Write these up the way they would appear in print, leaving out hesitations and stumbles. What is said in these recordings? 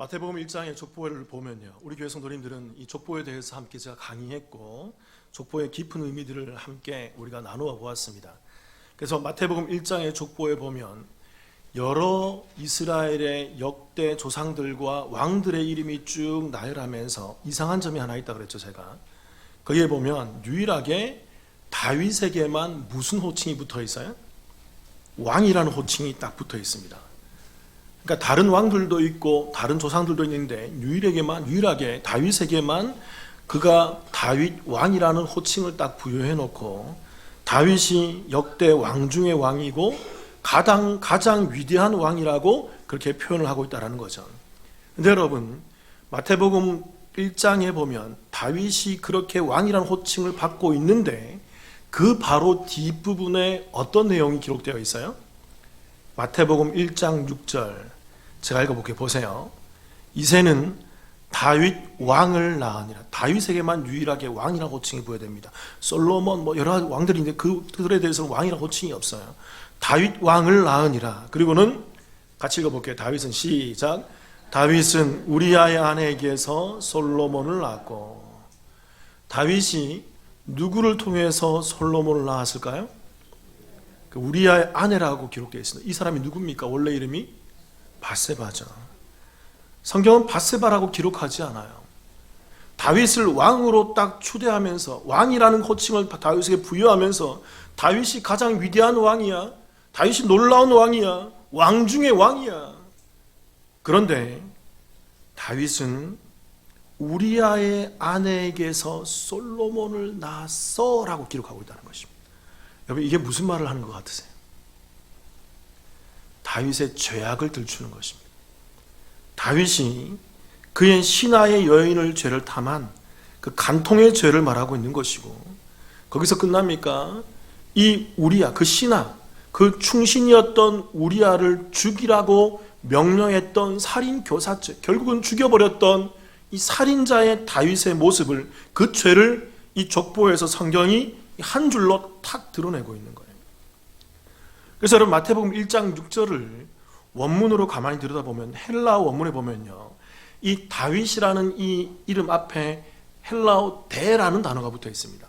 마태복음 1장의 족보를 보면요, 우리 교회 성도님들은 이 족보에 대해서 함께 제가 강의했고 족보의 깊은 의미들을 함께 우리가 나누어 보았습니다. 그래서 마태복음 1장의 족보에 보면 여러 이스라엘의 역대 조상들과 왕들의 이름이 쭉 나열하면서 이상한 점이 하나 있다 그랬죠. 제가 거기에 보면 유일하게 다윗에게만 무슨 호칭이 붙어 있어요? 왕이라는 호칭이 딱 붙어 있습니다. 그러니까 다른 왕들도 있고 다른 조상들도 있는데 유일하게 다윗에게만 그가 다윗 왕이라는 호칭을 딱 부여해 놓고 다윗이 역대 왕 중의 왕이고 가장 위대한 왕이라고 그렇게 표현을 하고 있다는 거죠. 근데 여러분, 마태복음 1장에 보면 다윗이 그렇게 왕이라는 호칭을 받고 있는데 그 바로 뒷부분에 어떤 내용이 기록되어 있어요? 마태복음 1장 6절 제가 읽어볼게요. 보세요. 이새는 다윗 왕을 낳으니라. 다윗에게만 유일하게 왕이라는 호칭이 부여됩니다. 솔로몬 여러 왕들이 있는데 그들에 대해서는 왕이라는 호칭이 없어요. 다윗 왕을 낳으니라. 그리고는 같이 읽어볼게요. 다윗은 시작. 다윗은 우리아의 아내에게서 솔로몬을 낳았고. 다윗이 누구를 통해서 솔로몬을 낳았을까요? 우리아의 아내라고 기록되어 있습니다. 이 사람이 누굽니까? 원래 이름이 밧세바죠. 성경은 밧세바라고 기록하지 않아요. 다윗을 왕으로 딱 추대하면서 왕이라는 호칭을 다윗에게 부여하면서 다윗이 가장 위대한 왕이야, 다윗이 놀라운 왕이야, 왕 중의 왕이야. 그런데 다윗은 우리아의 아내에게서 솔로몬을 낳았어 라고 기록하고 있다는 것입니다. 여러분, 이게 무슨 말을 하는 것 같으세요? 다윗의 죄악을 들추는 것입니다. 다윗이 그의 신하의 여인을 죄를 탐한 그 간통의 죄를 말하고 있는 것이고, 거기서 끝납니까? 이 우리아, 그 신하, 그 충신이었던 우리아를 죽이라고 명령했던 살인교사죄, 결국은 죽여버렸던 이 살인자의 다윗의 모습을, 그 죄를 이 족보에서 성경이 한 줄로 탁 드러내고 있는 거예요. 그래서 여러분, 마태복음 1장 6절을 원문으로 가만히 들여다보면 헬라어 원문에 보면요, 이 다윗이라는 이 이름 앞에 헬라어 대라는 단어가 붙어 있습니다.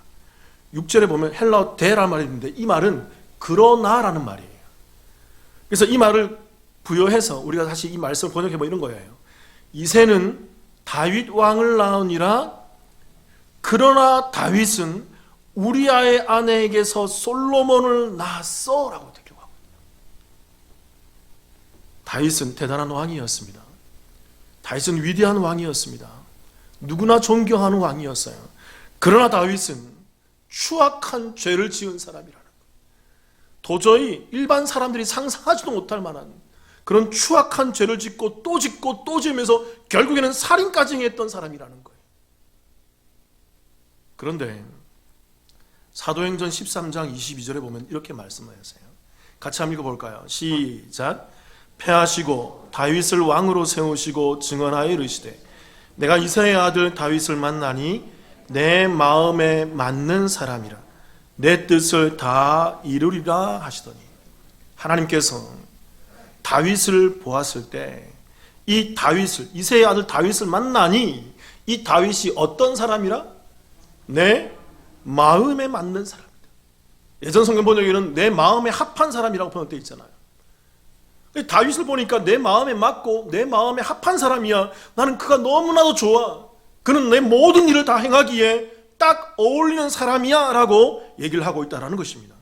6절에 보면 헬라어 대라는 말이 있는데 이 말은 그러나라는 말이에요. 그래서 이 말을 부여해서 우리가 다시 이 말씀을 번역해보면 이런 거예요. 이새는 다윗 왕을 낳으니라. 그러나 다윗은 우리아의 아내에게서 솔로몬을 낳았어 라고 기록하고, 다윗은 대단한 왕이었습니다. 다윗은 위대한 왕이었습니다. 누구나 존경하는 왕이었어요. 그러나 다윗은 추악한 죄를 지은 사람이라는 거예요. 도저히 일반 사람들이 상상하지도 못할 만한 그런 추악한 죄를 짓고 또 짓고 또 지으면서 결국에는 살인까지 행했던 사람이라는 거예요. 그런데 사도행전 13장 22절에 보면 이렇게 말씀하세요. 같이 한번 읽어볼까요? 시작. 패하시고 다윗을 왕으로 세우시고 증언하여 이르시되 내가 이새의 아들 다윗을 만나니 내 마음에 맞는 사람이라 내 뜻을 다 이루리라 하시더니, 하나님께서 다윗을 보았을 때 이 다윗을, 이새의 아들 다윗을 만나니 이 다윗이 어떤 사람이라? 내 마음에 맞는 사람이다. 예전 성경 번역에는 내 마음에 합한 사람이라고 번역되어 있잖아요. 다윗을 보니까 내 마음에 맞고 내 마음에 합한 사람이야. 나는 그가 너무나도 좋아. 그는 내 모든 일을 다 행하기에 딱 어울리는 사람이야 라고 얘기를 하고 있다는 것입니다.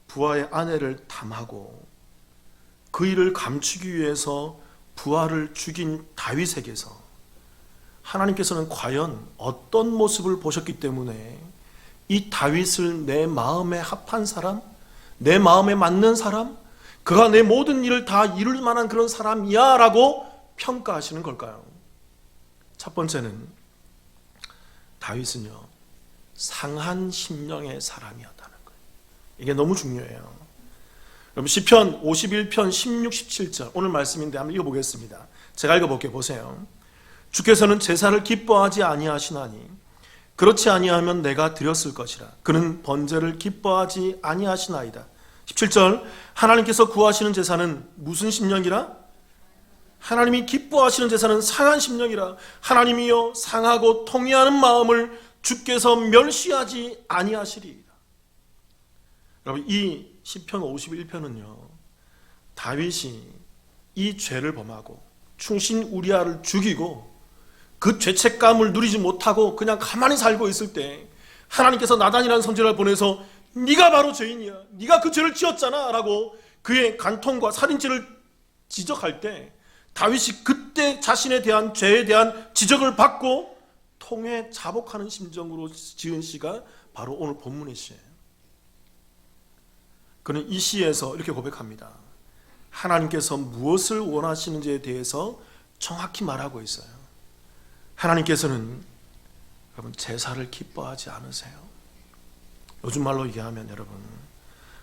부하의 아내를 탐하고 그 일을 감추기 위해서 부하를 죽인 다윗에게서 하나님께서는 과연 어떤 모습을 보셨기 때문에 이 다윗을 내 마음에 합한 사람, 내 마음에 맞는 사람, 그가 내 모든 일을 다 이룰 만한 그런 사람이야 라고 평가하시는 걸까요? 첫 번째는 다윗은요, 상한 심령의 사람이었다는 거예요. 이게 너무 중요해요. 여러분, 시편 51편 16, 17절 오늘 말씀인데 한번 읽어보겠습니다. 제가 읽어볼게요. 보세요. 주께서는 제사를 기뻐하지 아니하시나니 그렇지 아니하면 내가 드렸을 것이라. 그는 번제를 기뻐하지 아니하시나이다. 17절, 하나님께서 구하시는 제사는 무슨 심령이라? 하나님이 기뻐하시는 제사는 상한 심령이라. 하나님이여 상하고 통회하는 마음을 주께서 멸시하지 아니하시리이다. 여러분, 이 시편 51편은요 다윗이 이 죄를 범하고 충신 우리아를 죽이고 그 죄책감을 누리지 못하고 그냥 가만히 살고 있을 때 하나님께서 나단이라는 선지자를 보내서 네가 바로 죄인이야, 네가 그 죄를 지었잖아 라고 그의 간통과 살인죄를 지적할 때 다윗이 그때 자신에 대한 죄에 대한 지적을 받고 통회 자복하는 심정으로 지은 시가 바로 오늘 본문의 시예요. 그는 이 시에서 이렇게 고백합니다. 하나님께서 무엇을 원하시는지에 대해서 정확히 말하고 있어요. 하나님께서는 여러분 제사를 기뻐하지 않으세요. 요즘 말로 얘기하면 여러분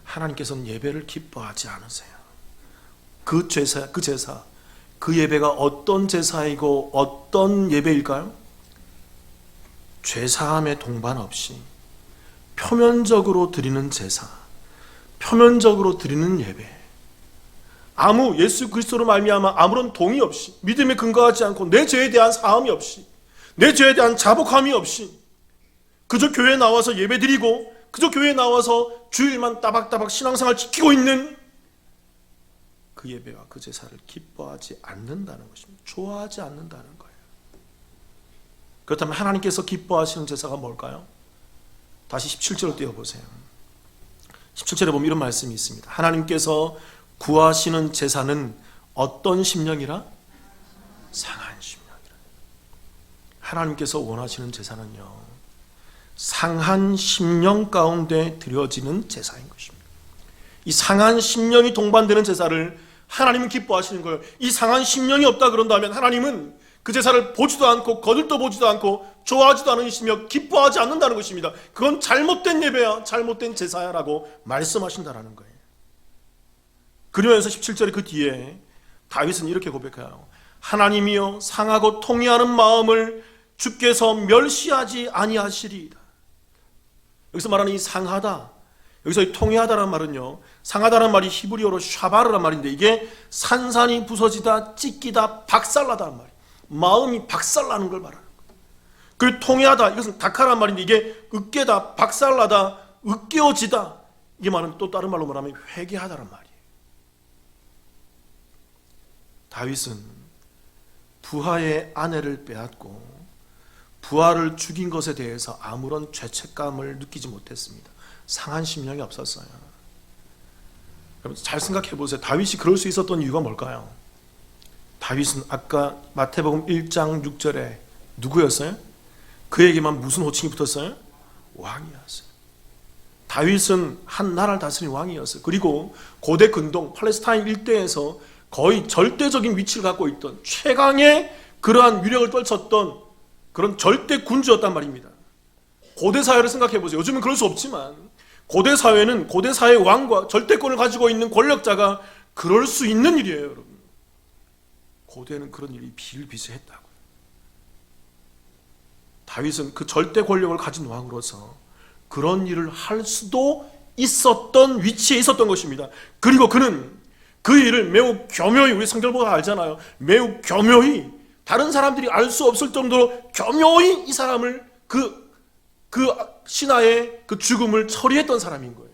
하나님께서는 예배를 기뻐하지 않으세요. 그 제사, 그 예배가 어떤 제사이고 어떤 예배일까요? 죄사함의 동반 없이 표면적으로 드리는 제사, 표면적으로 드리는 예배, 아무 예수 그리스도로 말미암아 아무런 동의 없이, 믿음에 근거하지 않고 내 죄에 대한 사함이 없이, 내 죄에 대한 자복함이 없이 그저 교회에 나와서 예배드리고 그저 교회에 나와서 주일만 따박따박 신앙생활 지키고 있는 그 예배와 그 제사를 기뻐하지 않는다는 것입니다. 좋아하지 않는다는 거예요. 그렇다면 하나님께서 기뻐하시는 제사가 뭘까요? 다시 17절로 띄워보세요. 17절에 보면 이런 말씀이 있습니다. 하나님께서 구하시는 제사는 어떤 심령이라? 상한 심령이라. 하나님께서 원하시는 제사는요 상한 심령 가운데 드려지는 제사인 것입니다. 이 상한 심령이 동반되는 제사를 하나님은 기뻐하시는 거예요. 이 상한 심령이 없다 그런다면 하나님은 그 제사를 보지도 않고 거들떠 보지도 않고 좋아하지도 않으시며 기뻐하지 않는다는 것입니다. 그건 잘못된 예배야, 잘못된 제사야 라고 말씀하신다는 거예요. 그러면서 17절의 그 뒤에 다윗은 이렇게 고백해요. 하나님이여 상하고 통회하는 마음을 주께서 멸시하지 아니하시리이다. 여기서 말하는 이 상하다, 여기서 이 통회하다라는 말은요 상하다라는 말이 히브리어로 샤바르란 말인데 이게 산산이 부서지다, 찢기다, 박살나다는 말이에요. 마음이 박살나는 걸 말하는 거예요. 그리고 통회하다, 이것은 다카라는 말인데 이게 으깨다, 박살나다, 으깨어지다, 이게 말은 또 다른 말로 말하면 회개하다란 말이에요. 다윗은 부하의 아내를 빼앗고 부하를 죽인 것에 대해서 아무런 죄책감을 느끼지 못했습니다. 상한 심령이 없었어요. 여러분 잘 생각해 보세요. 다윗이 그럴 수 있었던 이유가 뭘까요? 다윗은 아까 마태복음 1장 6절에 누구였어요? 그에게만 무슨 호칭이 붙었어요? 왕이었어요. 다윗은 한 나라를 다스린 왕이었어요. 그리고 고대 근동 팔레스타인 일대에서 거의 절대적인 위치를 갖고 있던 최강의 그러한 위력을 떨쳤던 그런 절대 군주였단 말입니다. 고대 사회를 생각해 보세요. 요즘은 그럴 수 없지만 고대 사회는 고대 사회의 왕과 절대권을 가지고 있는 권력자가 그럴 수 있는 일이에요, 여러분. 고대는 그런 일이 비일비재했다고요. 다윗은 그 절대 권력을 가진 왕으로서 그런 일을 할 수도 있었던 위치에 있었던 것입니다. 그리고 그는 그 일을 매우 교묘히, 우리 성경을 보고 알잖아요. 매우 교묘히, 다른 사람들이 알 수 없을 정도로 교묘히 이 사람을 그 신하의 그 죽음을 처리했던 사람인 거예요.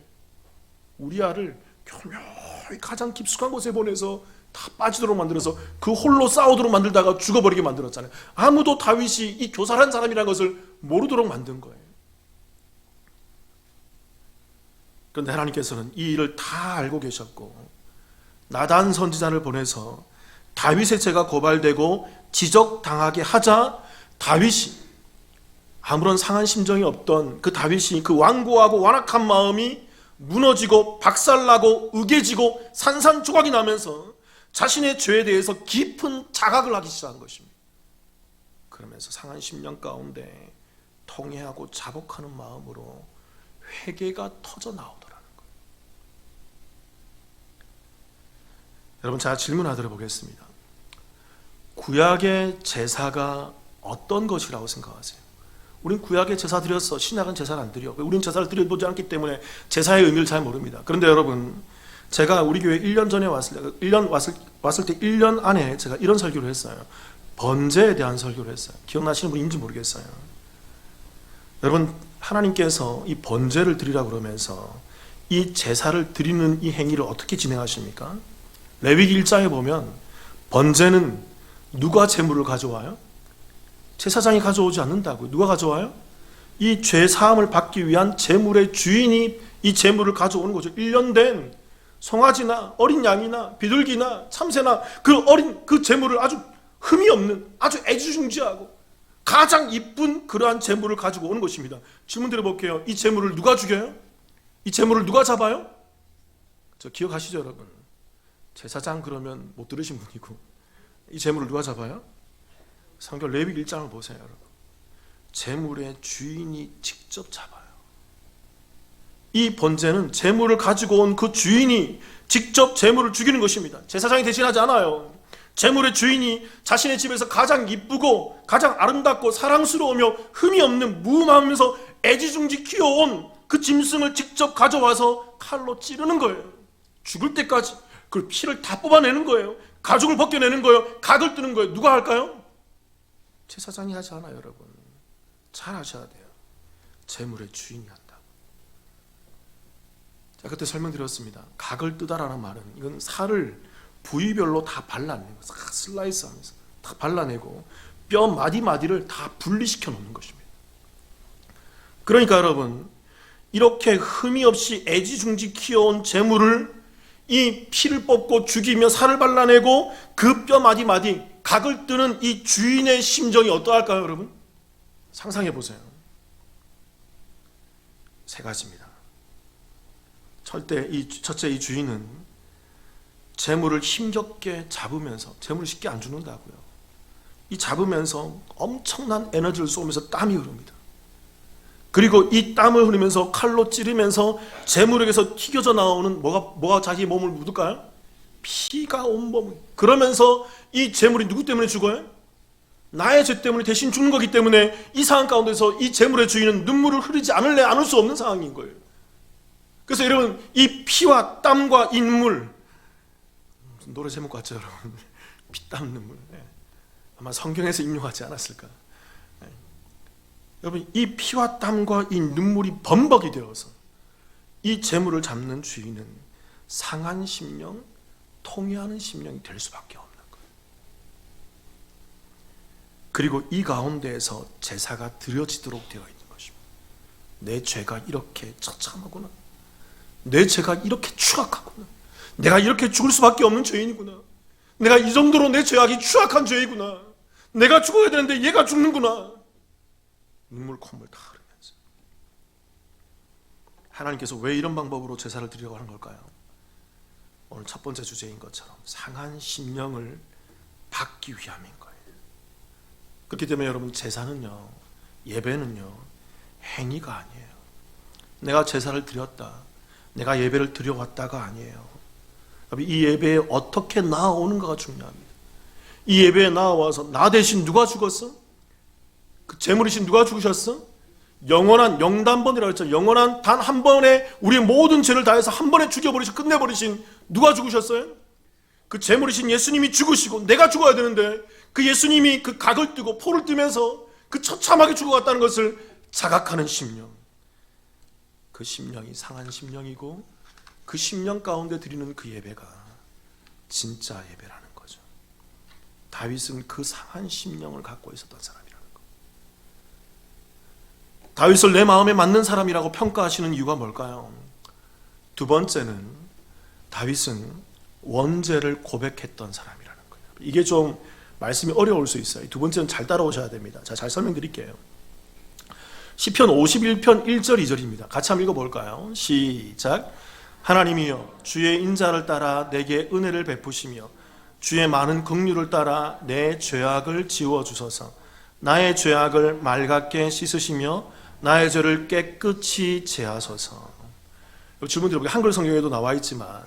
우리아를 교묘히 가장 깊숙한 곳에 보내서 다 빠지도록 만들어서 그 홀로 싸우도록 만들다가 죽어버리게 만들었잖아요. 아무도 다윗이 이 교살한 사람이라는 것을 모르도록 만든 거예요. 그런데 하나님께서는 이 일을 다 알고 계셨고 나단 선지자를 보내서 다윗의 죄가 고발되고 지적당하게 하자 다윗이, 아무런 상한 심정이 없던 그 다윗이 그 완고하고 완악한 마음이 무너지고 박살나고 으개지고 산산조각이 나면서 자신의 죄에 대해서 깊은 자각을 하기 시작한 것입니다. 그러면서 상한 심령 가운데 통회하고 자복하는 마음으로 회개가 터져 나오더라는 거예요. 여러분, 제가 질문 하나 드려보겠습니다. 구약의 제사가 어떤 것이라고 생각하세요? 우린 구약에 제사 드렸어. 신약은 제사를 안 드려. 우린 제사를 드려보지 않기 때문에 제사의 의미를 잘 모릅니다. 그런데 여러분, 제가 우리 교회 1년 전에 왔을 때 1년 안에 제가 이런 설교를 했어요. 번제에 대한 설교를 했어요. 기억나시는 분인지 모르겠어요. 여러분, 하나님께서 이 번제를 드리라고 그러면서 이 제사를 드리는 이 행위를 어떻게 진행하십니까? 레위기 1장에 보면 번제는 누가 제물을 가져와요? 제사장이 가져오지 않는다고요. 누가 가져와요? 이 죄 사함을 받기 위한 제물의 주인이 이 제물을 가져오는 거죠. 1년 된 송아지나 어린 양이나 비둘기나 참새나 그 제물을 아주 흠이 없는, 아주 애지중지하고 가장 이쁜 그러한 제물을 가지고 오는 것입니다. 질문 드려볼게요. 이 제물을 누가 죽여요? 이 제물을 누가 잡아요? 저 기억하시죠, 여러분? 제사장 그러면 못 들으신 분이고, 이 제물을 누가 잡아요? 성경 레위기 1장을 보세요, 여러분. 제물의 주인이 직접 잡아요. 이 번제는 제물을 가지고 온 그 주인이 직접 제물을 죽이는 것입니다. 제사장이 대신하지 않아요. 제물의 주인이 자신의 집에서 가장 이쁘고 가장 아름답고 사랑스러우며 흠이 없는 무음하면서 애지중지 키워온 그 짐승을 직접 가져와서 칼로 찌르는 거예요. 죽을 때까지 그 피를 다 뽑아내는 거예요. 가죽을 벗겨내는 거예요. 각을 뜨는 거예요. 누가 할까요? 제사장이 하지 않아요, 여러분. 잘 하셔야 돼요. 제물의 주인이 한다. 자, 그때 설명드렸습니다. 각을 뜨다라는 말은 이건 살을 부위별로 다 발라내고 슬라이스하면서 다 발라내고 뼈 마디마디를 다 분리시켜 놓는 것입니다. 그러니까 여러분, 이렇게 흠이 없이 애지중지 키워온 제물을 이 피를 뽑고 죽이며 살을 발라내고 그 뼈 마디마디 각을 뜨는 이 주인의 심정이 어떠할까요, 여러분? 상상해 보세요. 세 가지입니다. 첫째, 이 주인은 재물을 힘겹게 잡으면서, 재물을 쉽게 안 죽는다고요. 이 잡으면서 엄청난 에너지를 쏘면서 땀이 흐릅니다. 그리고 이 땀을 흐르면서 칼로 찌르면서 재물에게서 튀겨져 나오는 뭐가 자기 몸을 묻을까요? 피가 온몸을. 그러면서 이 재물이 누구 때문에 죽어요? 나의 죄 때문에 대신 죽는 거기 때문에 이 상황 가운데서 이 재물의 주인은 눈물을 흐르지 않을 수 없는 상황인 거예요. 그래서 여러분, 이 피와 땀과 이 눈물, 노래 제목 같죠, 여러분? 피땀 눈물. 아마 성경에서 인용하지 않았을까. 여러분, 이 피와 땀과 이 눈물이 범벅이 되어서 이 재물을 잡는 주인은 상한 심령, 통회하는 심령이 될 수밖에 없는 거예요. 그리고 이 가운데에서 제사가 드려지도록 되어 있는 것입니다. 내 죄가 이렇게 처참하구나. 내 죄가 이렇게 추악하구나. 내가 이렇게 죽을 수밖에 없는 죄인이구나. 내가 이 정도로 내 죄악이 추악한 죄이구나. 내가 죽어야 되는데 얘가 죽는구나. 눈물 콧물 다 흐르면서. 하나님께서 왜 이런 방법으로 제사를 드리려고 하는 걸까요? 오늘 첫 번째 주제인 것처럼 상한 심령을 받기 위함인 거예요. 그렇기 때문에 여러분, 제사는요, 예배는요, 행위가 아니에요. 내가 제사를 드렸다, 내가 예배를 드려왔다가 아니에요. 이 예배에 어떻게 나아오는가가 중요합니다. 이 예배에 나와서 나 대신 누가 죽었어? 그 제물이신 누가 죽으셨어? 영원한 영단번이라고 했죠. 영원한 단 한 번에 우리의 모든 죄를 다해서 한 번에 죽여버리시고 끝내버리신 누가 죽으셨어요? 그 제물이신 예수님이 죽으시고 내가 죽어야 되는데 그 예수님이 그 각을 뜨고 포를 뜨면서 그 처참하게 죽어갔다는 것을 자각하는 심령. 그 심령이 상한 심령이고 그 심령 가운데 드리는 그 예배가 진짜 예배라는 거죠. 다윗은 그 상한 심령을 갖고 있었던 사람이라는 거. 다윗을 내 마음에 맞는 사람이라고 평가하시는 이유가 뭘까요? 두 번째는 다윗은 원죄를 고백했던 사람이라는 거예요. 이게 좀 말씀이 어려울 수 있어요. 두 번째는 잘 따라오셔야 됩니다. 자, 잘 설명드릴게요. 시편 51편 1절 2절입니다. 같이 한번 읽어볼까요? 시작. 하나님이여, 주의 인자를 따라 내게 은혜를 베푸시며 주의 많은 긍휼을 따라 내 죄악을 지워주소서. 나의 죄악을 맑게 씻으시며 나의 죄를 깨끗이 제하소서. 질문 드려볼게요. 한글 성경에도 나와 있지만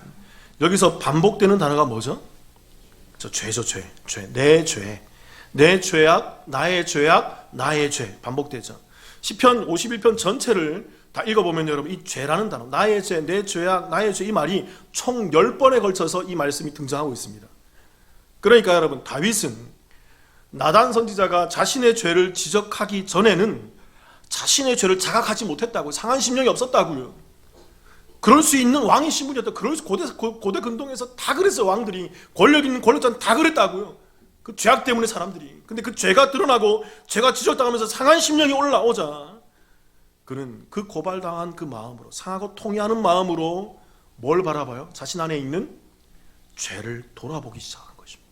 여기서 반복되는 단어가 뭐죠? 죄죠, 죄. 내 죄. 내 죄악, 나의 죄악, 나의 죄. 반복되죠. 시편 51편 전체를 다 읽어보면 여러분 이 죄라는 단어, 나의 죄, 내 죄악, 나의 죄, 이 말이 총 10번에 걸쳐서 이 말씀이 등장하고 있습니다. 그러니까 여러분, 다윗은 나단 선지자가 자신의 죄를 지적하기 전에는 자신의 죄를 자각하지 못했다고요. 상한 심령이 없었다고요. 그럴 수 있는 왕의 신분이었다. 그럴 수 고대 근동에서 다 그랬어요. 왕들이 권력 있는 권력자는 다 그랬다고요. 그 죄악 때문에 사람들이. 근데 그 죄가 드러나고 죄가 지적당하면서 상한 심령이 올라오자 그는 그 고발당한 그 마음으로, 상하고 통회하는 마음으로 뭘 바라봐요? 자신 안에 있는 죄를 돌아보기 시작한 것입니다.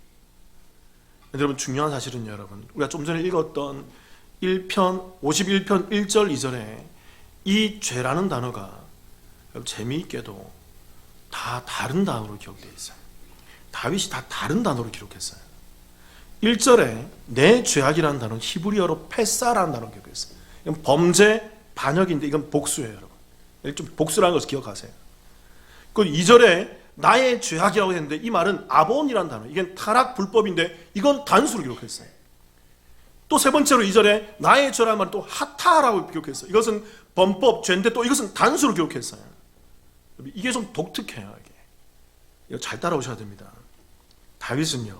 여러분, 중요한 사실은 여러분, 우리가 좀 전에 읽었던 1편 51편 1절 2절에 이 죄라는 단어가 재미있게도 다 다른 단어로 기록되어 있어요. 다윗이 다 다른 단어로 기록했어요. 1절에 내 죄악이라는 단어는 히브리어로 페사라는 단어로 기록했어요. 이건 범죄, 반역인데 이건 복수예요, 여러분. 좀 복수라는 것을 기억하세요. 그 2절에 나의 죄악이라고 했는데 이 말은 아본이라는 단어, 이건 타락 불법인데 이건 단수로 기록했어요. 또 세 번째로 2절에 나의 죄라는 말은 또 하타라고 기록했어요. 이것은 범법, 죄인데 또 이것은 단수로 기록했어요. 이게 좀 독특해요. 이거 잘 따라오셔야 됩니다. 다윗은요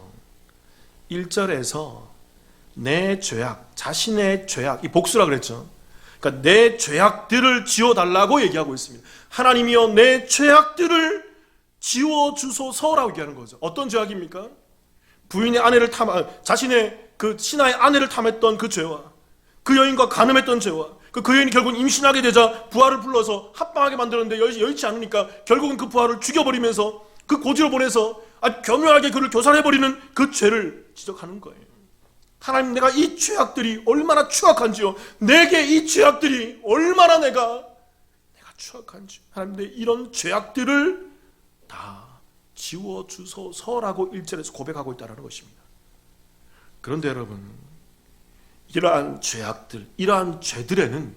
1절에서 내 죄악, 자신의 죄악, 이 복수라 그랬죠. 그러니까 내 죄악들을 지워달라고 얘기하고 있습니다. 하나님이여 내 죄악들을 지워주소서라고 얘기하는 거죠. 어떤 죄악입니까? 부인의 아내를 자신의 그 신하의 아내를 탐했던 그 죄와 그 여인과 간음했던 죄와 그 여인이 결국은 임신하게 되자 부하를 불러서 합방하게 만들었는데 여의치 않으니까 결국은 그 부하를 죽여버리면서 그 고지로 보내서 아주 교묘하게 그를 교살해버리는 그 죄를 지적하는 거예요. 하나님, 내가 이 죄악들이 얼마나 추악한지요. 내게 이 죄악들이 얼마나 내가 추악한지. 하나님, 내 이런 죄악들을 다 지워주소서라고 1절에서 고백하고 있다는 것입니다. 그런데 여러분, 이러한 죄악들, 이러한 죄들에는,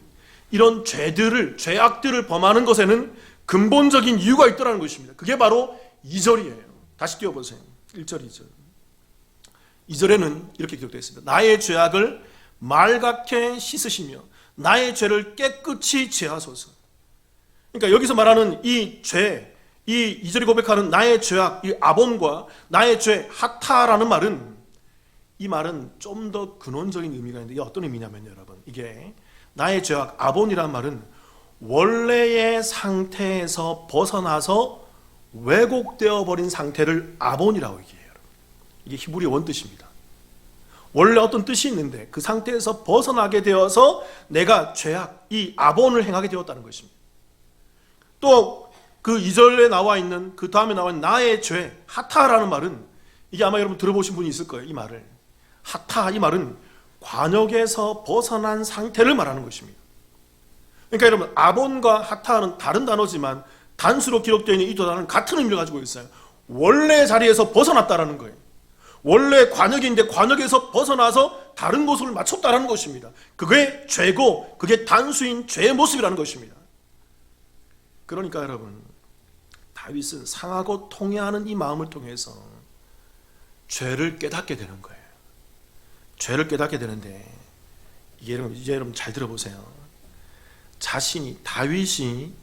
이런 죄악들을 범하는 것에는 근본적인 이유가 있다는 것입니다. 그게 바로 2절이에요. 다시 띄워보세요. 1절, 2절. 2절에는 이렇게 기록되어 있습니다. 나의 죄악을 말갛게 씻으시며 나의 죄를 깨끗이 제하소서. 그러니까 여기서 말하는 이 죄, 이 2절이 고백하는 나의 죄악, 이 아본과 나의 죄, 하타라는 말은, 이 말은 좀 더 근원적인 의미가 있는데 이게 어떤 의미냐면요, 여러분, 이게 나의 죄악, 아본이라는 말은 원래의 상태에서 벗어나서 왜곡되어 버린 상태를 아본이라고 얘기해요. 이게 히브리 원뜻입니다. 원래 어떤 뜻이 있는데 그 상태에서 벗어나게 되어서 내가 죄악, 이 아본을 행하게 되었다는 것입니다. 또 그 2절에 나와 있는, 그 다음에 나와 있는 나의 죄, 하타라는 말은, 이게 아마 여러분 들어보신 분이 있을 거예요. 이 말을, 하타, 이 말은 관역에서 벗어난 상태를 말하는 것입니다. 그러니까 여러분, 아본과 하타는 다른 단어지만 단수로 기록되어 있는 이 두 단어는 같은 의미를 가지고 있어요. 원래 자리에서 벗어났다라는 거예요. 원래 관역인데 관역에서 벗어나서 다른 곳을 맞췄다라는 것입니다. 그게 죄고, 그게 단수인 죄의 모습이라는 것입니다. 그러니까 여러분, 다윗은 상하고 통회하는 이 마음을 통해서 죄를 깨닫게 되는 거예요. 죄를 깨닫게 되는데, 이제 여러분 잘 들어보세요. 다윗이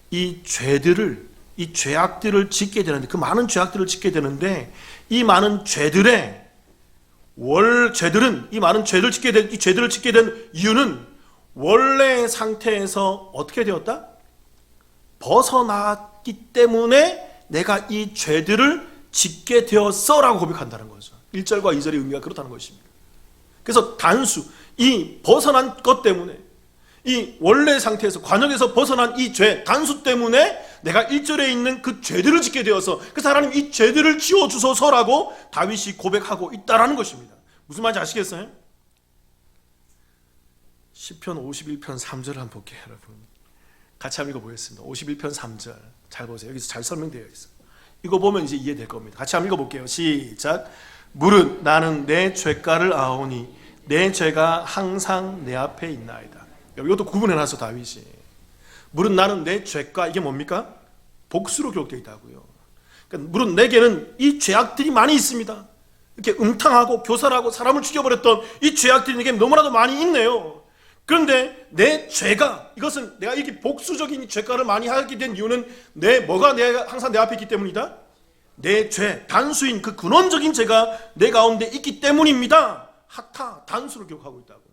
이 죄들을, 이 죄악들을 짓게 되는데, 그 많은 죄악들을 짓게 되는데, 이 많은 죄들은, 이 많은 죄를 짓게 된, 이 죄들을 짓게 된 이유는 원래의 상태에서 어떻게 되었다? 벗어났기 때문에 내가 이 죄들을 짓게 되었어라고 고백한다는 거죠. 1절과 2절의 의미가 그렇다는 것입니다. 그래서 단수, 이 벗어난 것 때문에, 이 원래 상태에서 관역에서 벗어난 이 죄, 단수 때문에 내가 1절에 있는 그 죄들을 짓게 되어서, 그래서 하나님 이 죄들을 지워주소서라고 다윗이 고백하고 있다라는 것입니다. 무슨 말인지 아시겠어요? 시편 51편 3절을 한번 볼게요, 여러분. 같이 한번 읽어보겠습니다. 51편 3절 잘 보세요. 여기서 잘 설명되어 있어요. 이거 보면 이제 이해될 겁니다. 같이 한번 읽어볼게요. 시작. 무릇 나는 내 죄가를 아오니 내 죄가 항상 내 앞에 있나이다. 이것도 구분해놨어, 다윗이. 무릇 나는 내 죄가, 이게 뭡니까? 복수로 기록되어 있다고요. 그러니까 무릇 내게는 이 죄악들이 많이 있습니다. 이렇게 음탕하고 교살하고 사람을 죽여버렸던 이 죄악들이 내게 너무나도 많이 있네요. 그런데 내 죄가, 이것은 내가 이렇게 복수적인 죄가를 많이 하게 된 이유는 내가 항상 내 앞에 있기 때문이다. 내 죄, 단수인 그 근원적인 죄가 내 가운데 있기 때문입니다. 하타, 단수를 기록하고 있다고.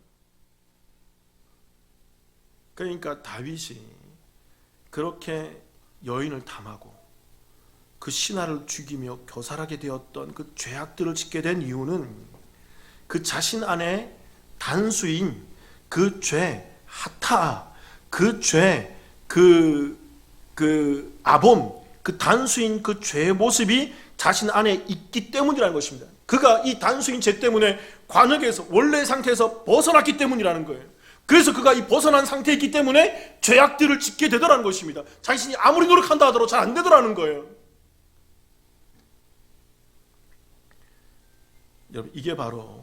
그러니까 다윗이 그렇게 여인을 탐하고 그 신하를 죽이며 교살하게 되었던 그 죄악들을 짓게 된 이유는 그 자신 안에 단수인 그 죄, 하타, 그 죄, 그 아본, 그 단수인 그 죄의 모습이 자신 안에 있기 때문이라는 것입니다. 그가 이 단수인 죄 때문에 관역에서 원래 상태에서 벗어났기 때문이라는 거예요. 그래서 그가 이 벗어난 상태에 있기 때문에 죄악들을 짓게 되더라는 것입니다. 자신이 아무리 노력한다 하더라도 잘 안 되더라는 거예요. 여러분, 이게 바로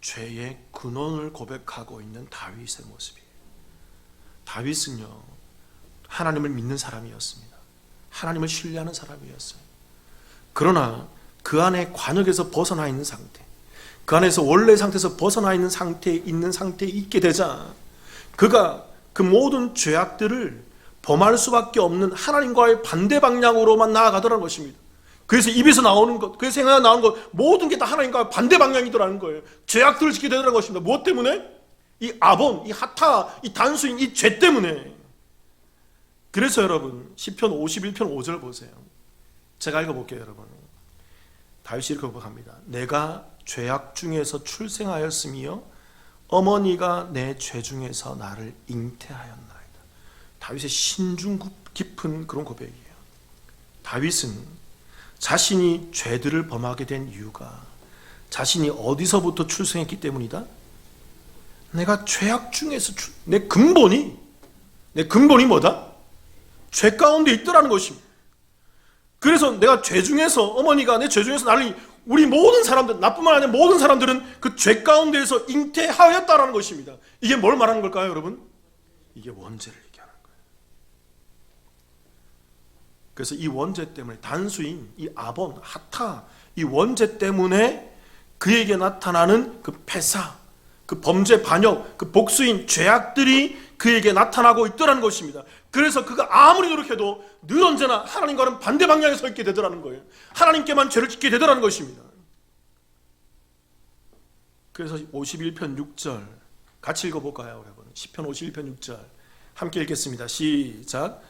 죄의 근원을 고백하고 있는 다윗의 모습이에요. 다윗은요, 하나님을 믿는 사람이었습니다. 하나님을 신뢰하는 사람이었어요. 그러나 그 안에 관역에서 벗어나 있는 상태, 그 안에서 원래 상태에서 벗어나 있는 상태에 있게 되자 그가 그 모든 죄악들을 범할 수밖에 없는 하나님과의 반대 방향으로만 나아가더라는 것입니다. 그래서 입에서 나오는 것, 그래서 생각에 나오는 것, 모든 게 다 하나님과 반대 방향이더라는 거예요. 죄악들을 짓게 되더라는 것입니다. 무엇 때문에? 이 아본, 이 하타, 이 단수인 이 죄 때문에. 그래서 여러분, 시편 51편 5절 보세요. 제가 읽어볼게요, 여러분. 다윗이 이렇게 고백합니다. 내가 죄악 중에서 출생하였으며 어머니가 내 죄 중에서 나를 잉태하였나이다. 다윗의 신중 깊은 그런 고백이에요. 다윗은 자신이 죄들을 범하게 된 이유가 자신이 어디서부터 출생했기 때문이다? 내가 죄악 중에서 내 근본이 뭐다? 죄 가운데 있더라는 것입니다. 그래서 내가 죄 중에서, 어머니가 내 죄 중에서 나를, 우리 모든 사람들, 나뿐만 아니라 모든 사람들은 그 죄 가운데에서 잉태하였다라는 것입니다. 이게 뭘 말하는 걸까요, 여러분? 이게 원죄를 얘기하는 거예요. 그래서 이 원죄 때문에, 단수인 이 아본, 하타, 이 원죄 때문에 그에게 나타나는 그 패사, 그 범죄 반역, 그 복수인 죄악들이 그에게 나타나고 있더라는 것입니다. 그래서 그가 아무리 노력해도 늘 언제나 하나님과는 반대 방향에 서 있게 되더라는 거예요. 하나님께만 죄를 짓게 되더라는 것입니다. 그래서 51편 6절 같이 읽어볼까요, 여러분? 시편 51편 6절 함께 읽겠습니다. 시작.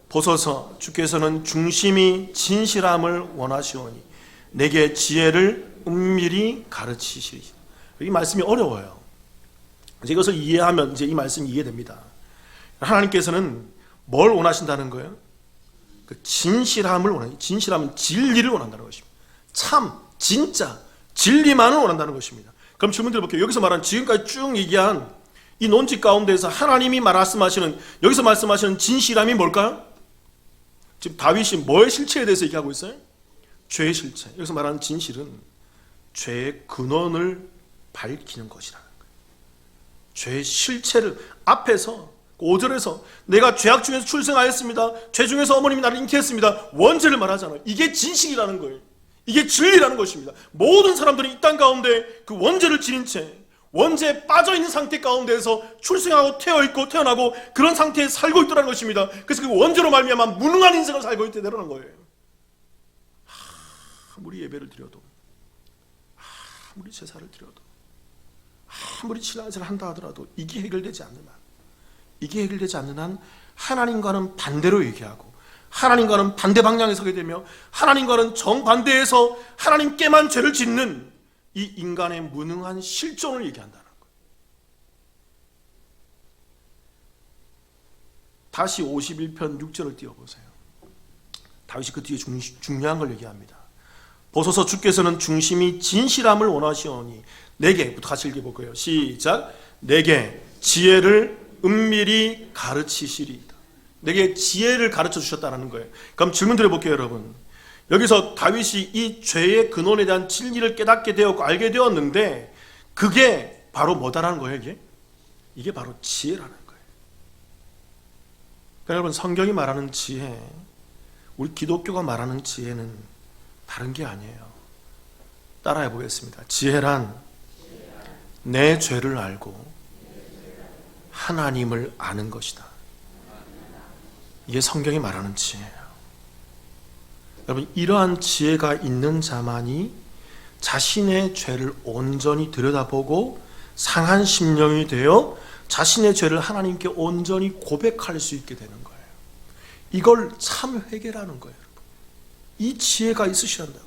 보소서, 주께서는 중심이 진실함을 원하시오니 내게 지혜를 은밀히 가르치시리. 이 말씀이 어려워요. 이제 이것을 이해하면 이제 이 말씀이 이해됩니다. 하나님께서는 뭘 원하신다는 거예요? 그 진실함을 원하니, 진실함은 진리를 원한다는 것입니다. 참, 진짜, 진리만을 원한다는 것입니다. 그럼 질문 드려볼게요. 여기서 말한 지금까지 쭉 얘기한 이 논지 가운데서 하나님이 말씀하시는, 여기서 말씀하시는 진실함이 뭘까요? 지금 다윗이 뭐의 실체에 대해서 얘기하고 있어요? 죄의 실체. 여기서 말하는 진실은 죄의 근원을 밝히는 것이라는 거예요. 죄의 실체를 앞에서 5절에서 내가 죄악 중에서 출생하였습니다. 죄 중에서 어머님이 나를 잉태했습니다. 원죄를 말하잖아요. 이게 진실이라는 거예요. 이게 진리라는 것입니다. 모든 사람들이 이 땅 가운데 그 원죄를 지닌 채 원죄에 빠져있는 상태 가운데에서 출생하고 태어나고 그런 상태에 살고 있더라는 것입니다. 그래서 그 원죄로 말미암아 무능한 인생을 살고 있다는 거예요. 아무리 예배를 드려도, 아무리 제사를 드려도, 아무리 신앙생활을 한다 하더라도 이게 해결되지 않는 한 하나님과는 반대로 얘기하고 하나님과는 반대 방향에 서게 되며 하나님과는 정반대에서 하나님께만 죄를 짓는 이 인간의 무능한 실존을 얘기한다는 거예요. 다시 51편 6절을 띄워보세요. 다윗이 그 뒤에 중요한 걸 얘기합니다. 보소서, 주께서는 중심이 진실함을 원하시오니 내게부터 같이 읽어볼까요? 시작. 내게 지혜를 은밀히 가르치시리이다. 내게 지혜를 가르쳐 주셨다는 거예요. 그럼 질문 드려볼게요, 여러분. 여기서 다윗이 이 죄의 근원에 대한 진리를 깨닫게 되었고 알게 되었는데 그게 바로 뭐다라는 거예요? 이게 바로 지혜라는 거예요. 그러니까 여러분, 성경이 말하는 지혜, 우리 기독교가 말하는 지혜는 다른 게 아니에요. 따라해 보겠습니다. 지혜란 내 죄를 알고 하나님을 아는 것이다. 이게 성경이 말하는 지혜예요. 여러분, 이러한 지혜가 있는 자만이 자신의 죄를 온전히 들여다보고 상한 심령이 되어 자신의 죄를 하나님께 온전히 고백할 수 있게 되는 거예요. 이걸 참 회개라는 거예요. 이 지혜가 있으시란다고.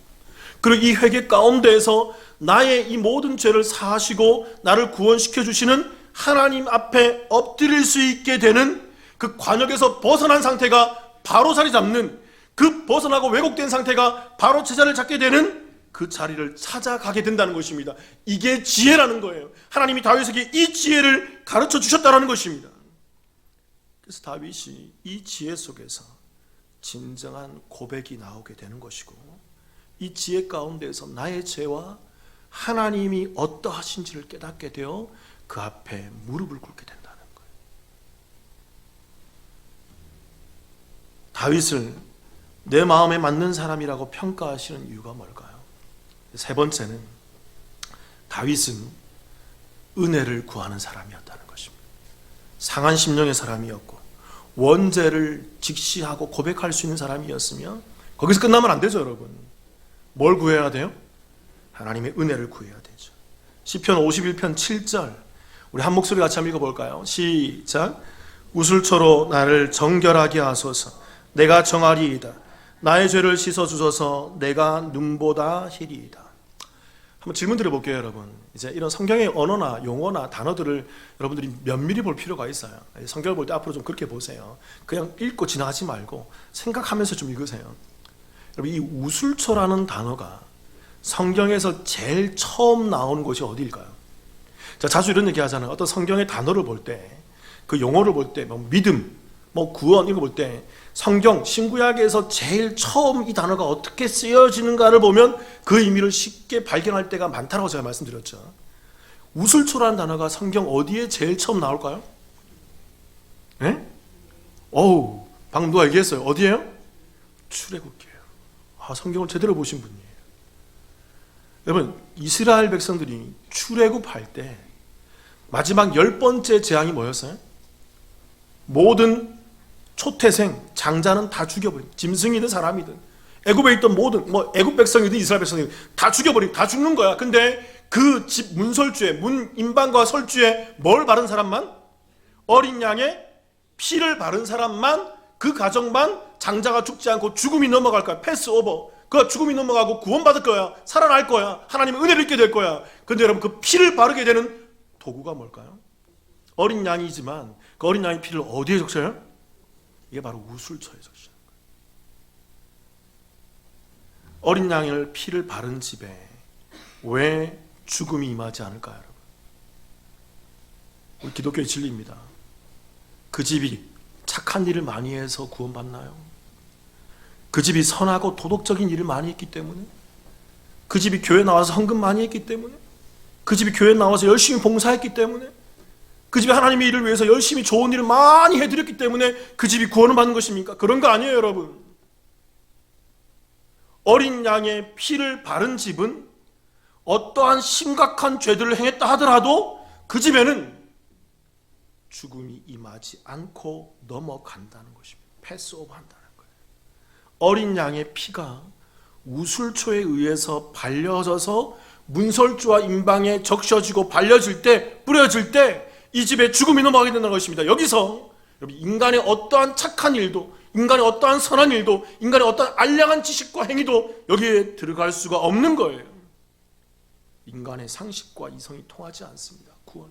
그리고 이 회개 가운데에서 나의 이 모든 죄를 사하시고 나를 구원시켜 주시는 하나님 앞에 엎드릴 수 있게 되는 그 관역에서 벗어난 상태가 바로 자리 잡는, 그 벗어나고 왜곡된 상태가 바로 제자리를 잡게 되는 그 자리를 찾아가게 된다는 것입니다. 이게 지혜라는 거예요. 하나님이 다윗에게 이 지혜를 가르쳐 주셨다는 것입니다. 그래서 다윗이 이 지혜 속에서 진정한 고백이 나오게 되는 것이고, 이 지혜 가운데에서 나의 죄와 하나님이 어떠하신지를 깨닫게 되어 그 앞에 무릎을 꿇게 된다는 거예요. 다윗을 내 마음에 맞는 사람이라고 평가하시는 이유가 뭘까요? 세 번째는 다윗은 은혜를 구하는 사람이었다는 것입니다. 상한 심령의 사람이었고 원죄를 직시하고 고백할 수 있는 사람이었으며 거기서 끝나면 안 되죠, 여러분. 뭘 구해야 돼요? 하나님의 은혜를 구해야 되죠. 시편 51편 7절 우리 한 목소리 같이 한번 읽어볼까요? 시작. 우슬초로 나를 정결하게 하소서. 내가 정하리이다. 나의 죄를 씻어주소서. 내가 눈보다 희리이다. 한번 질문 드려볼게요, 여러분. 이제 이런 성경의 언어나 용어나 단어들을 여러분들이 면밀히 볼 필요가 있어요. 성경을 볼 때 앞으로 좀 그렇게 보세요. 그냥 읽고 지나가지 말고 생각하면서 좀 읽으세요. 여러분, 이 우슬초라는 단어가 성경에서 제일 처음 나오는 곳이 어디일까요? 자, 자주 이런 얘기 하잖아요. 어떤 성경의 단어를 볼 때, 그 용어를 볼 때, 뭐 믿음, 뭐 구원 이거 볼 때 성경 신구약에서 제일 처음 이 단어가 어떻게 쓰여지는가를 보면 그 의미를 쉽게 발견할 때가 많다고 제가 말씀드렸죠. 우슬초라는 단어가 성경 어디에 제일 처음 나올까요? 네? 어우, 방금 누가 얘기했어요. 어디에요? 출애굽기예요. 아, 성경을 제대로 보신 분이에요. 여러분, 이스라엘 백성들이 출애굽할 때 마지막 10번째 재앙이 뭐였어요? 모든 초태생, 장자는 다 죽여버린, 짐승이든 사람이든 애굽에 있던 모든 애굽 백성이든 이스라엘 백성이든 다 죽여버린, 다 죽는 거야. 근데 그 집 문설주에, 문 임방과 설주에 뭘 바른 사람만? 어린 양의 피를 바른 사람만, 그 가정만 장자가 죽지 않고 죽음이 넘어갈 거야. 패스오버. 그 죽음이 넘어가고 구원받을 거야. 살아날 거야. 하나님의 은혜를 입게 될 거야. 근데 여러분, 그 피를 바르게 되는 도구가 뭘까요? 어린 양이지만 그 어린 양의 피를 어디에 적셔요? 이게 바로 우슬초에 적셔요. 어린 양의 피를 바른 집에 왜 죽음이 임하지 않을까요, 여러분? 우리 기독교의 진리입니다. 그 집이 착한 일을 많이 해서 구원받나요? 그 집이 선하고 도덕적인 일을 많이 했기 때문에, 그 집이 교회 나와서 헌금 많이 했기 때문에, 그 집이 교회 나와서 열심히 봉사했기 때문에, 그 집이 하나님의 일을 위해서 열심히 좋은 일을 많이 해드렸기 때문에 그 집이 구원을 받는 것입니까? 그런 거 아니에요, 여러분. 어린 양의 피를 바른 집은 어떠한 심각한 죄들을 행했다 하더라도 그 집에는 죽음이 임하지 않고 넘어간다는 것입니다. 패스오버 한다는 거예요. 어린 양의 피가 우슬초에 의해서 발려져서 문설주와 임방에 적셔지고 발려질 때, 뿌려질 때 이 집에 죽음이 넘어가게 된다는 것입니다. 여기서 인간의 어떠한 착한 일도, 인간의 어떠한 선한 일도, 인간의 어떠한 알량한 지식과 행위도 여기에 들어갈 수가 없는 거예요. 인간의 상식과 이성이 통하지 않습니다. 구원.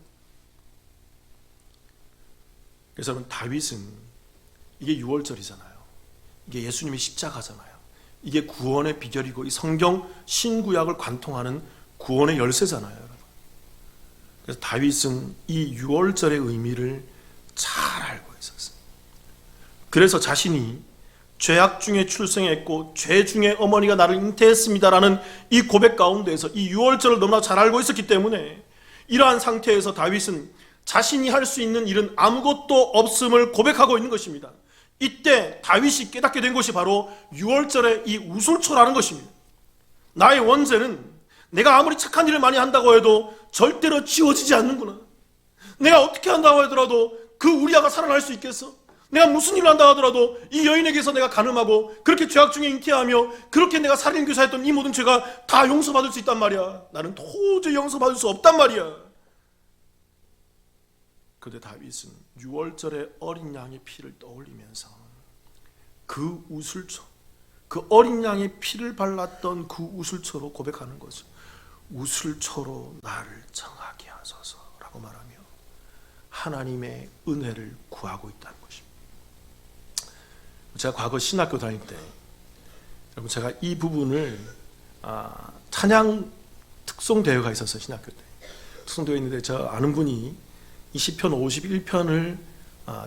그래서 여러분, 다윗은 이게 6월절이잖아요. 이게 예수님의 십자가잖아요. 이게 구원의 비결이고 이 성경 신구약을 관통하는 구원의 열쇠잖아요, 여러분. 그래서 다윗은 이 6월절의 의미를 잘 알고 있었어요. 그래서 자신이 죄악 중에 출생했고 죄 중에 어머니가 나를 잉태했습니다라는 이 고백 가운데에서 이 6월절을 너무나 잘 알고 있었기 때문에 이러한 상태에서 다윗은 자신이 할 수 있는 일은 아무것도 없음을 고백하고 있는 것입니다. 이때 다윗이 깨닫게 된 것이 바로 6월절의 이 우슬초라는 것입니다. 나의 원죄는 내가 아무리 착한 일을 많이 한다고 해도 절대로 지워지지 않는구나. 내가 어떻게 한다고 하더라도 그 우리아가 살아날 수 있겠어? 내가 무슨 일을 한다 하더라도 이 여인에게서 내가 간음하고 그렇게 죄악 중에 잉태하며 그렇게 내가 살인교사했던 이 모든 죄가 다 용서받을 수 있단 말이야. 나는 도저히 용서받을 수 없단 말이야. 그런데 다윗은 6월절의 어린 양의 피를 떠올리면서 그 우슬초, 그 어린 양의 피를 발랐던 그 우슬초로 고백하는 거죠. 우슬초로 나를 정하게 하소서라고 말하며 하나님의 은혜를 구하고 있다는 것입니다. 제가 과거 신학교 다닐 때 여러분 제가 이 부분을 찬양 특송대회가 있었어요. 신학교 때 특송대회 있는데 저 아는 분이 이 시편 51편을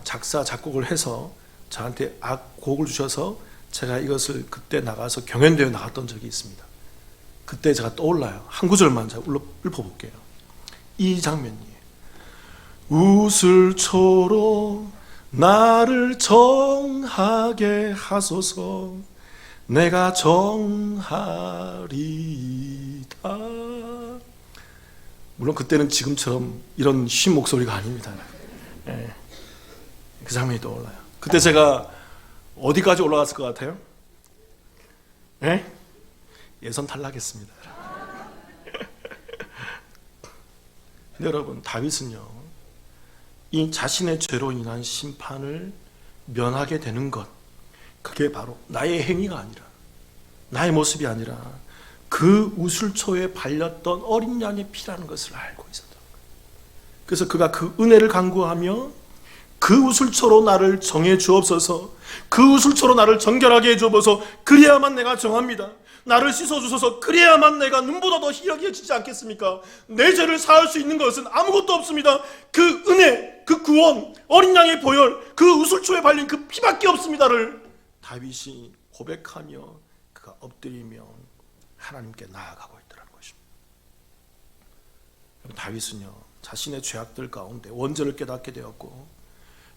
작사 작곡을 해서 저한테 곡을 주셔서 제가 이것을 그때 나가서 경연대회 나갔던 적이 있습니다. 그때 제가 떠올라요. 한 구절만 제가 읊어볼게요. 이 장면이에요. 우슬초로 나를 정하게 하소서 내가 정하리다. 물론 그때는 지금처럼 이런 쉰 목소리가 아닙니다. 예. 그 장면이 떠올라요. 그때 제가 어디까지 올라갔을 것 같아요? 예? 예선 탈락했습니다. 근데 여러분 다윗은요 이 자신의 죄로 인한 심판을 면하게 되는 것, 그게 바로 나의 행위가 아니라 나의 모습이 아니라 그 우슬초에 발렸던 어린 양의 피라는 것을 알고 있었던 거예요. 그래서 그가 그 은혜를 간구하며 그 우슬초로 나를 정해 주옵소서, 그 우슬초로 나를 정결하게 해 주옵소서, 그래야만 내가 정합니다. 나를 씻어주소서, 그래야만 내가 눈보다 더 희귀해지지 않겠습니까? 내 죄를 사할 수 있는 것은 아무것도 없습니다. 그 은혜, 그 구원, 어린 양의 보혈, 그 우슬초에 발린 그 피밖에 없습니다를 다윗이 고백하며 그가 엎드리며 하나님께 나아가고 있더라는 것입니다. 다윗은요 자신의 죄악들 가운데 원죄를 깨닫게 되었고,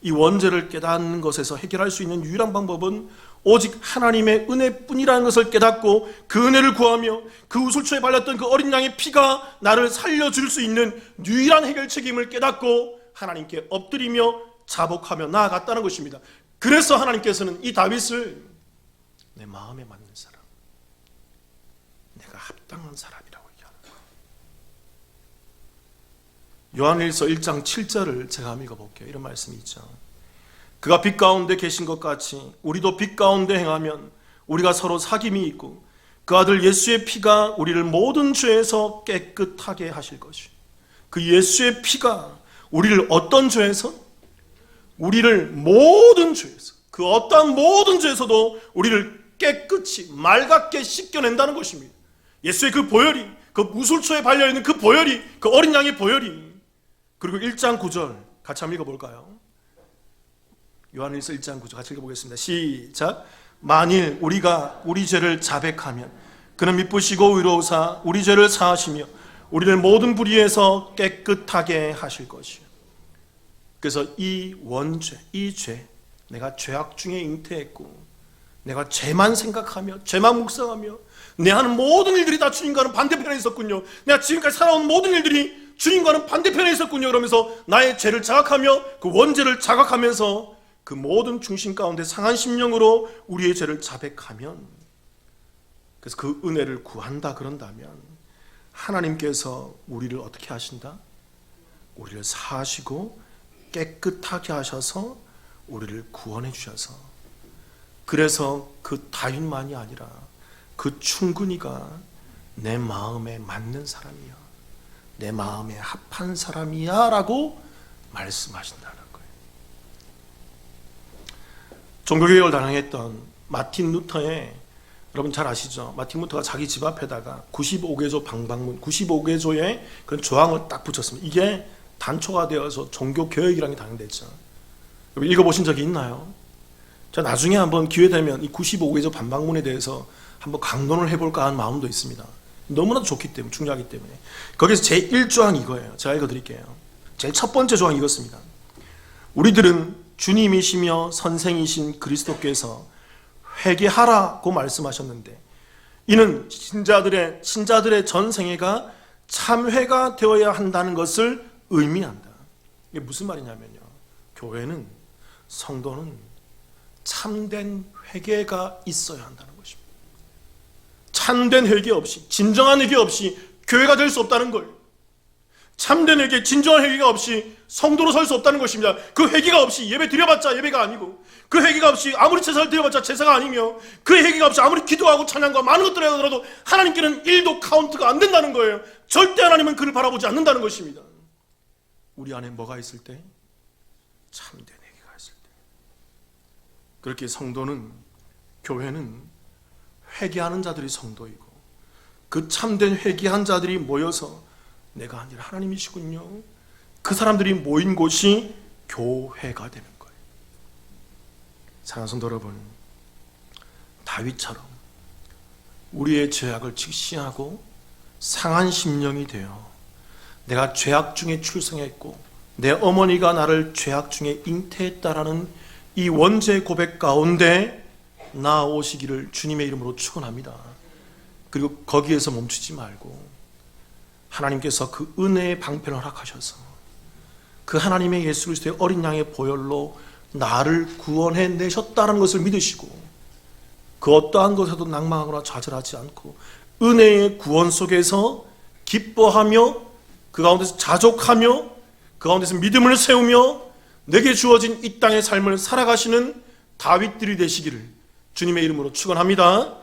이 원죄를 깨닫는 것에서 해결할 수 있는 유일한 방법은 오직 하나님의 은혜뿐이라는 것을 깨닫고 그 은혜를 구하며 그 우슬초에 발렸던 그 어린 양의 피가 나를 살려줄 수 있는 유일한 해결 책임을 깨닫고 하나님께 엎드리며 자복하며 나아갔다는 것입니다. 그래서 하나님께서는 이 다윗을 내 마음에 맞는 사람, 내가 합당한 사람이라고 얘기하는 거예요. 요한일서 1장 7절을 제가 한번 읽어볼게요. 이런 말씀이 있죠. 그가 빛 가운데 계신 것 같이 우리도 빛 가운데 행하면 우리가 서로 사귐이 있고 그 아들 예수의 피가 우리를 모든 죄에서 깨끗하게 하실 것이. 그 예수의 피가 우리를 어떤 죄에서? 우리를 모든 죄에서, 그 어떠한 모든 죄에서도 우리를 깨끗이 맑게 씻겨낸다는 것입니다. 예수의 그 보혈이, 그 우슬초에 발려있는 그 보혈이, 그 어린 양의 보혈이. 그리고 1장 9절 같이 한번 읽어볼까요? 요한일서 1장 9절 같이 읽어보겠습니다. 시작. 만일 우리가 우리 죄를 자백하면 그는 미쁘시고 의로우사 우리 죄를 사하시며 우리를 모든 불의에서 깨끗하게 하실 것이요. 그래서 이 원죄, 이 죄, 내가 죄악 중에 잉태했고 내가 죄만 생각하며 죄만 묵상하며 내 하는 모든 일들이 다 주님과는 반대편에 있었군요. 내가 지금까지 살아온 모든 일들이 주님과는 반대편에 있었군요. 그러면서 나의 죄를 자각하며 그 원죄를 자각하면서 그 모든 중심 가운데 상한 심령으로 우리의 죄를 자백하면, 그래서 그 은혜를 구한다 그런다면 하나님께서 우리를 어떻게 하신다? 우리를 사하시고 깨끗하게 하셔서 우리를 구원해 주셔서, 그래서 그 다윗만이 아니라 그 충근이가 내 마음에 맞는 사람이야, 내 마음에 합한 사람이야 라고 말씀하신다는 거예요. 종교개혁을 단행했던 마틴 루터의, 여러분 잘 아시죠? 마틴 루터가 자기 집 앞에다가 95개조 방방문, 95개조의 그런 조항을 딱 붙였습니다. 이게 단초가 되어서 종교개혁이라는 게 단행됐죠. 여러분 읽어보신 적이 있나요? 자, 나중에 한번 기회 되면 이 95개조 방방문에 대해서 한번 강론을 해볼까 하는 마음도 있습니다. 너무나도 좋기 때문에, 중요하기 때문에. 거기서 제1조항이 이거예요. 제가 읽어드릴게요. 제일 첫 번째 조항이 이것입니다. 우리들은 주님이시며 선생이신 그리스도께서 회개하라고 말씀하셨는데 이는 신자들의 전생애가 참회가 되어야 한다는 것을 의미한다. 이게 무슨 말이냐면요, 교회는, 성도는 참된 회개가 있어야 한다는 것입니다. 참된 회개 없이, 진정한 회개 없이 교회가 될 수 없다는 거예요. 참된 회개, 진정한 회개가 없이 성도로 설 수 없다는 것입니다. 그 회개가 없이 예배 드려봤자 예배가 아니고, 그 회개가 없이 아무리 제사를 드려봤자 제사가 아니며, 그 회개가 없이 아무리 기도하고 찬양과 많은 것들을 하더라도 하나님께는 1도 카운트가 안 된다는 거예요. 절대 하나님은 그를 바라보지 않는다는 것입니다. 우리 안에 뭐가 있을 때? 참된 회개가 있을 때. 그렇게 성도는, 교회는 회개하는 자들이 성도이고, 그 참된 회개한 자들이 모여서 내가 아니라 하나님이시군요, 그 사람들이 모인 곳이 교회가 되는 거예요. 사랑하는 성도 여러분, 다윗처럼 우리의 죄악을 직시하고 상한 심령이 되어 내가 죄악 중에 출생했고 내 어머니가 나를 죄악 중에 잉태했다라는 이 원죄 고백 가운데 나아오시기를 주님의 이름으로 축원합니다. 그리고 거기에서 멈추지 말고 하나님께서 그 은혜의 방편을 허락하셔서 그 하나님의 예수 그리스도의 어린 양의 보혈로 나를 구원해 내셨다는 것을 믿으시고, 그 어떠한 것에도 낭망하거나 좌절하지 않고 은혜의 구원 속에서 기뻐하며 그 가운데서 자족하며 그 가운데서 믿음을 세우며 내게 주어진 이 땅의 삶을 살아가시는 다윗들이 되시기를 주님의 이름으로 축원합니다.